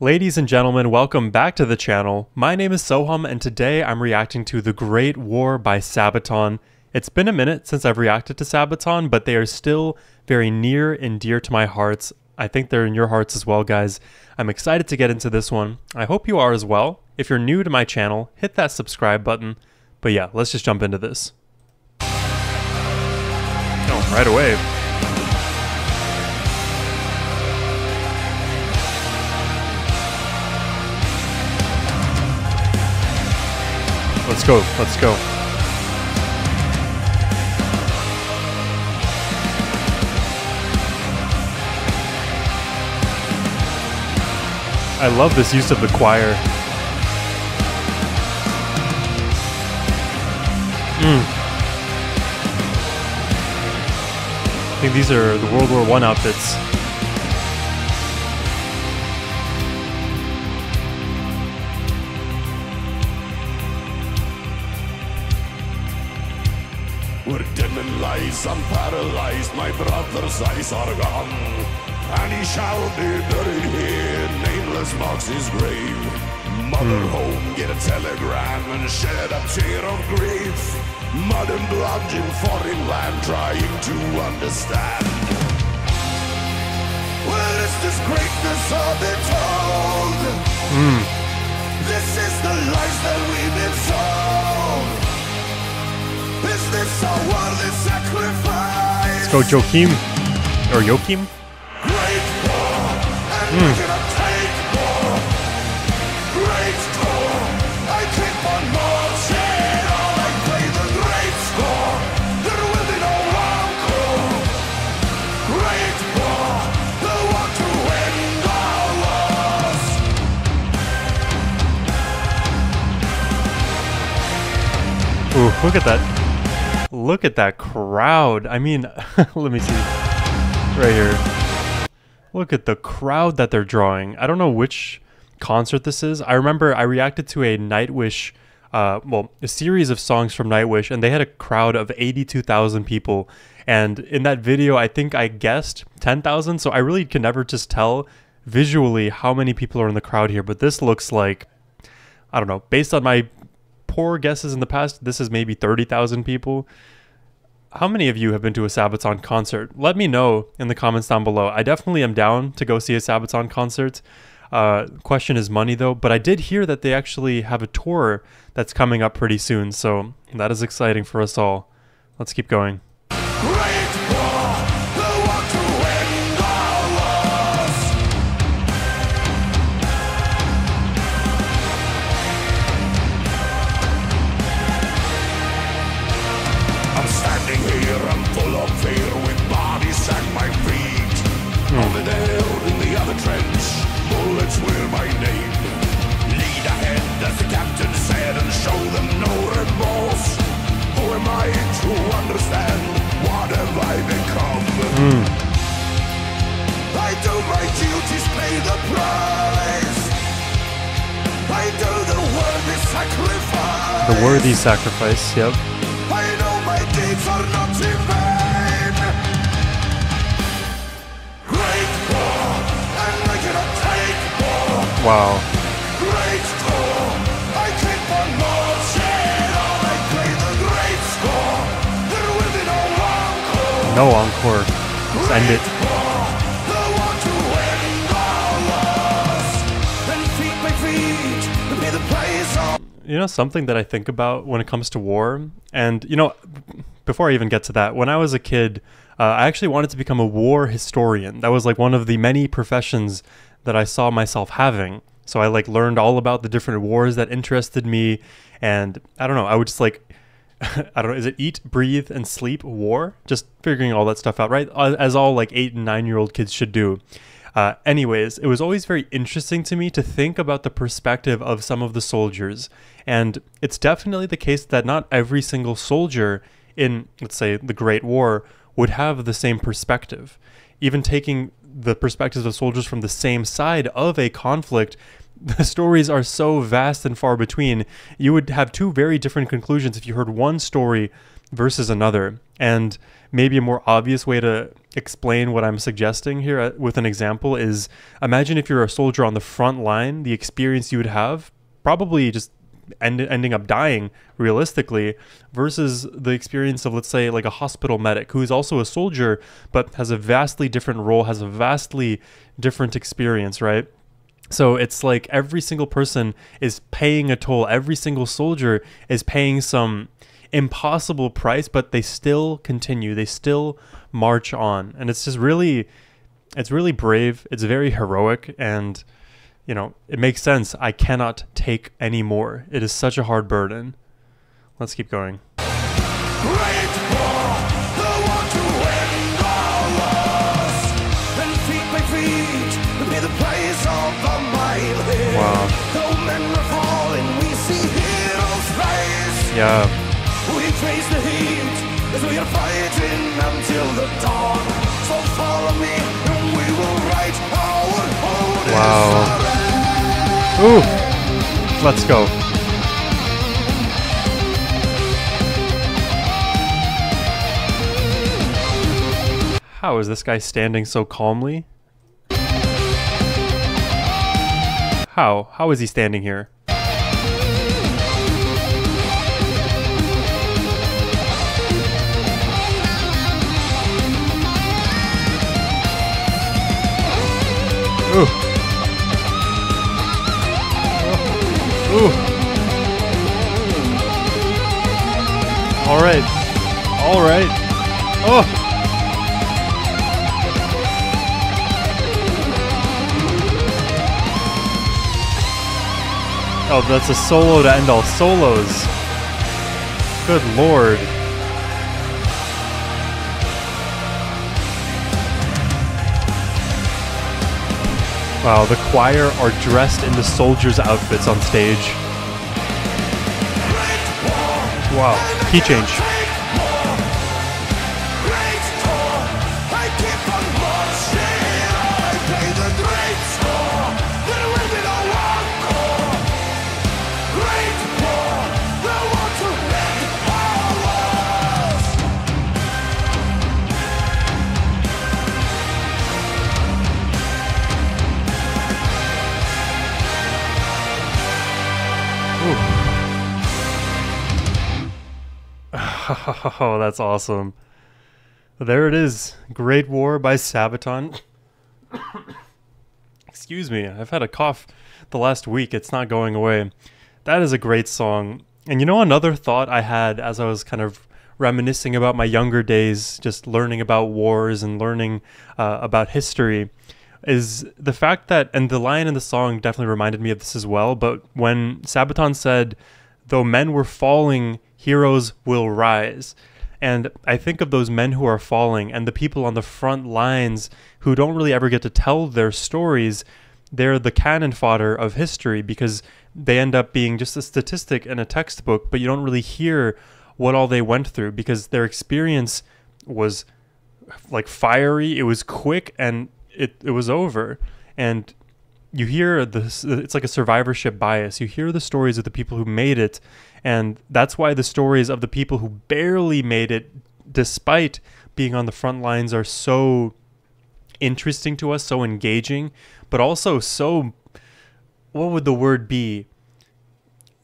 Ladies and gentlemen, welcome back to the channel. My name is Sohum, and today I'm reacting to The Great War by Sabaton. It's been a minute since I've reacted to Sabaton, but they are still very near and dear to my hearts. I think they're in your hearts as well, guys. I'm excited to get into this one. I hope you are as well. If you're new to my channel, hit that subscribe button. But yeah, let's just jump into this. Oh, right away. Let's go, let's go. I love this use of the choir. I think these are the World War I outfits. We're dim and lies, I'm paralyzed, my brother's eyes are gone. And he shall be buried here, nameless marks his grave. Mother home, get a telegram and shed a tear of grief. Mud and blood in foreign land, trying to understand. Where is this greatness of it told? This is the lies that we've been sold. Is this a worthy sacrifice? Let's go, Joachim. Or Joachim? Great war, and we're gonna take more. Great war, I keep on marching on. I play the great score. There will be no encore. Great war, the war to end our wars. Ooh, look at that. Look at that crowd. I mean, let me see. Right here. Look at the crowd that they're drawing. I don't know which concert this is. I remember I reacted to a Nightwish, a series of songs from Nightwish, and they had a crowd of 82,000 people. And in that video, I think I guessed 10,000. So I really can never just tell visually how many people are in the crowd here. But this looks like, I don't know, based on my poor guesses in the past, this is maybe 30,000 people. How many of you have been to a Sabaton concert? Let me know in the comments down below. I definitely am down to go see a Sabaton concert. Question is money though, but I did hear that they actually have a tour that's coming up pretty soon, so that is exciting for us all. Let's keep going. Great war, the war to end our wars. I'm standing here, I'm full of fear, with bodies at my feet. Over there in the other trench, bullets wear my name. Lead ahead, as the captain said, and show them no remorse. Who am I to understand? What have I become? I do my duties, pay the price. I do the worthy sacrifice. The worthy sacrifice, yep. I know my deeds are not in vain. Great war, and I cannot take more. Wow. Great war, I keep on marching on. I play the great score. There will be no encore. No encore. Let's end it. Great war, the war to end our wars. Then feet by feet, to be the place of. You know, something that I think about when it comes to war, and you know, before I even get to that, when I was a kid, I actually wanted to become a war historian. That was like one of the many professions that I saw myself having. So I like learned all about the different wars that interested me, and I don't know, I would just like, I don't know, is it eat, breathe, and sleep war? Just figuring all that stuff out, right? As all like 8 and 9-year-old kids should do. Anyways, it was always very interesting to me to think about the perspective of some of the soldiers. And it's definitely the case that not every single soldier in, let's say, the Great War would have the same perspective. Even taking the perspectives of soldiers from the same side of a conflict, the stories are so vast and far between. You would have two very different conclusions if you heard one story versus another. And maybe a more obvious way to explain what I'm suggesting here with an example is, imagine if you're a soldier on the front line, the experience you would have, probably just ending up dying realistically, versus the experience of, let's say, like a hospital medic who is also a soldier but has a vastly different role, has a vastly different experience, right? So it's like every single person is paying a toll. Every single soldier is paying some impossible price, but they still continue. They still march on. And it's just really, it's really brave. It's very heroic. And, you know, it makes sense. I cannot take any more. It is such a hard burden. Let's keep going. Great war, the war to end all wars. Then feet by feet, be the place of the mile here. Wow. Though men are falling, we see heroes rise. Yeah. We face the heat as we are fighting until the dawn. So follow me, and we will write our own Wow. Ooh. Let's go. How is this guy standing so calmly? How? How is he standing here? Ooh. Ooh. All right. All right. Oh. Oh, that's a solo to end all solos. Good lord. Wow, the choir are dressed in the soldiers' outfits on stage. Wow, key change. Oh, that's awesome. There it is. Great War by Sabaton. Excuse me, I've had a cough the last week. It's not going away. That is a great song. And you know, another thought I had as I was kind of reminiscing about my younger days, just learning about wars and learning about history, is the fact that, and the line in the song definitely reminded me of this as well, but when Sabaton said, "Though men were falling, heroes will rise." And I think of those men who are falling and the people on the front lines who don't really ever get to tell their stories. They're the cannon fodder of history because they end up being just a statistic in a textbook, but you don't really hear what all they went through because their experience was like fiery, it was quick, and it was over. And you hear this, it's like a survivorship bias. You hear the stories of the people who made it, and that's why the stories of the people who barely made it, despite being on the front lines, are so interesting to us, so engaging, but also so, what would the word be?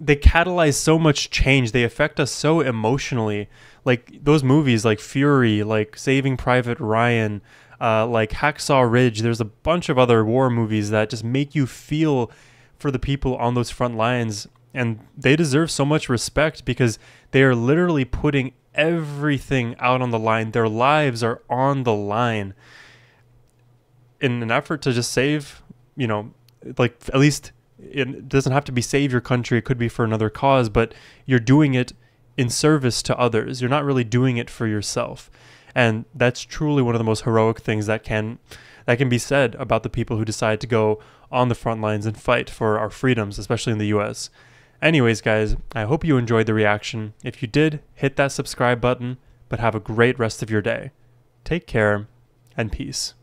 They catalyze so much change. They affect us so emotionally. Like those movies like Fury, like Saving Private Ryan, like Hacksaw Ridge. There's a bunch of other war movies that just make you feel for the people on those front lines. And they deserve so much respect because they are literally putting everything out on the line. Their lives are on the line in an effort to just save, you know, like at least it doesn't have to be save your country. It could be for another cause, but you're doing it in service to others. You're not really doing it for yourself. And that's truly one of the most heroic things that can be said about the people who decide to go on the front lines and fight for our freedoms, especially in the US. Anyways, guys, I hope you enjoyed the reaction. If you did, hit that subscribe button, but have a great rest of your day. Take care, and peace.